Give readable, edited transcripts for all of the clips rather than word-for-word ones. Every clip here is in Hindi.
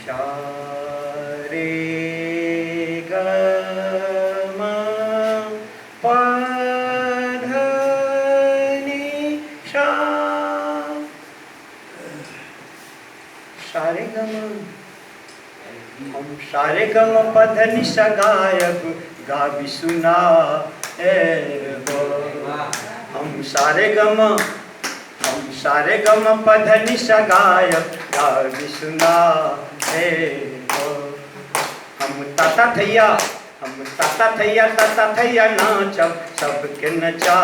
सा रे ग म प ध नि सा। सारे ग म हम सारे ग म प ध नि सा गायब गावी सुना ए गो। हम सारे ग म प ध नि सा गायब गावी सुना ए गो। हम ताता थैया नाचब सबके नचा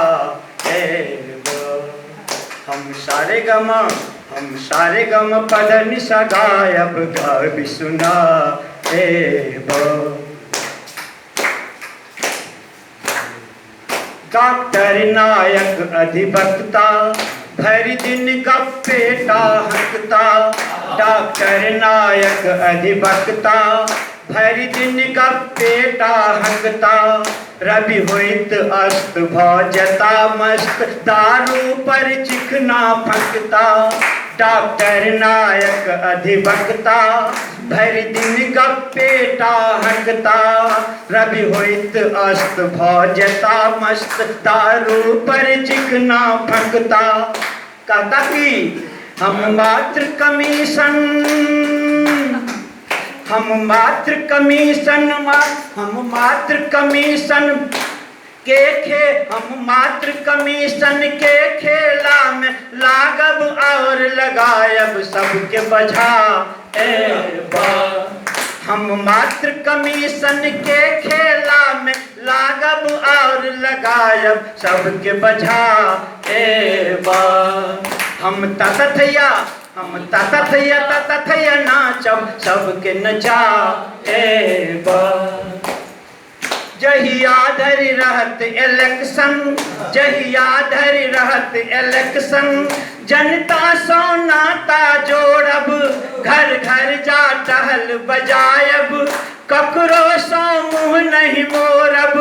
ए गो। हम सारे ग म प ध नि सा गायब गावी सुना ए गो। डॉक्टर नायक अधिवक्ता भरी दिन गप्पे टाहकता। डॉक्टर नायक अधिवक्ता भरी दिन गप्पे टाहकता। रवि होइत अस्त भौजता मस्त दारू पर चिकना फंकता। डॉक्टर नायक अधिवक्ता भरी दिन गप्पे टाहकता। रवि होइत अस्त भौजता मस्त दारू पर चिकना फंकता। कहता कि हम मात्र कमीशन के खेला में लागब और लगायब सबके बझा ए बा। हम मात्र कमीशन के खेला में लागब और लगायब सबके बझा ए बा। हम ताता थैया नाचब सबके नचा ए बा। जहिया धरि रहत इलेक्शन जनता सो नाता जोड़ब घर घर जा टहल बजायब ककरो सो मुँह नहीं मोरब।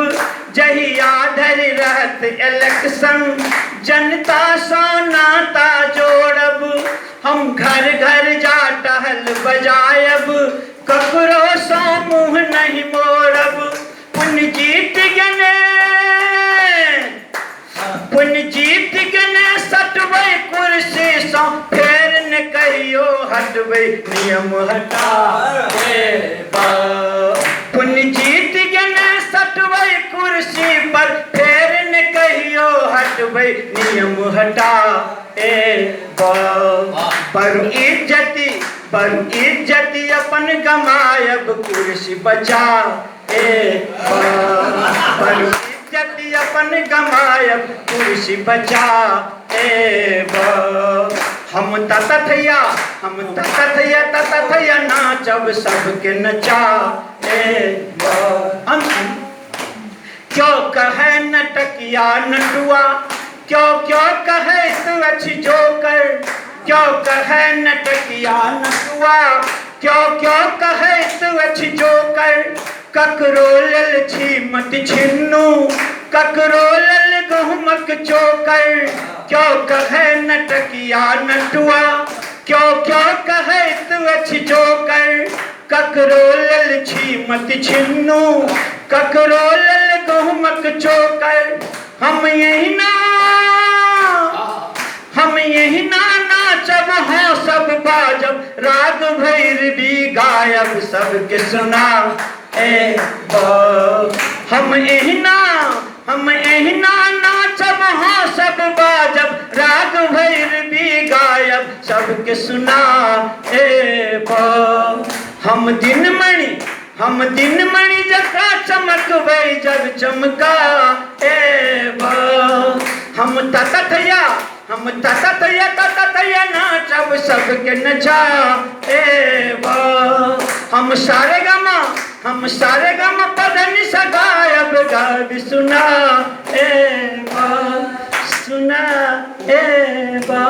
जहिया धरि रहत इलेक्शन जनता सो नाता जोड़ब हम घर घर जा टहल बजायब ककरो सो मुँह नहीं मोरब। पुण्य जीत गने सटबै कुर्सी सो फेर न कहियो हटबै नियम हटा ए बा। पुण्य जीत गने सटबै कुर्सी पर फेर न कहियो हटबै नियम हटा ए बा। बरु इज्जती अपन गमायब कुर्सी बचा ए बा। बरु इज्जती अपन गमायब कुर्सी बचा ए बा। हम ताता थैया नाचब सबके नचा ए बा। क्यों कहे नटकिया नटुआ क्यों कहे तू अच्छी जोकर। क्यों कहे नटकिया नटुआ क्यों कहे तू अच्छी जोकर। ककरो लल छी मत छिन्नू ककरो लल गहुमक चोकर। क्यों कहे नटकिया नटुआ क्यों कहे तू अच्छी जोकर। ककरो लल छी मत छिन्नू ककरो लल गहुमक चोकर। हम यही ना नाचब हाँ सब बाजब राग भैरवी गायब सबके सुना ए बा। हम यही ना नाचब हाँ सब बाजब राग भैरवी गायब सबके सुना ए बा। हम दिन मणि जका चमकबै जब चमका ए बा। हम ताता थैया नाचब सबके नचा ए बा। हम सारे ग म प ध नि सा गायब गावी सुना ए बा।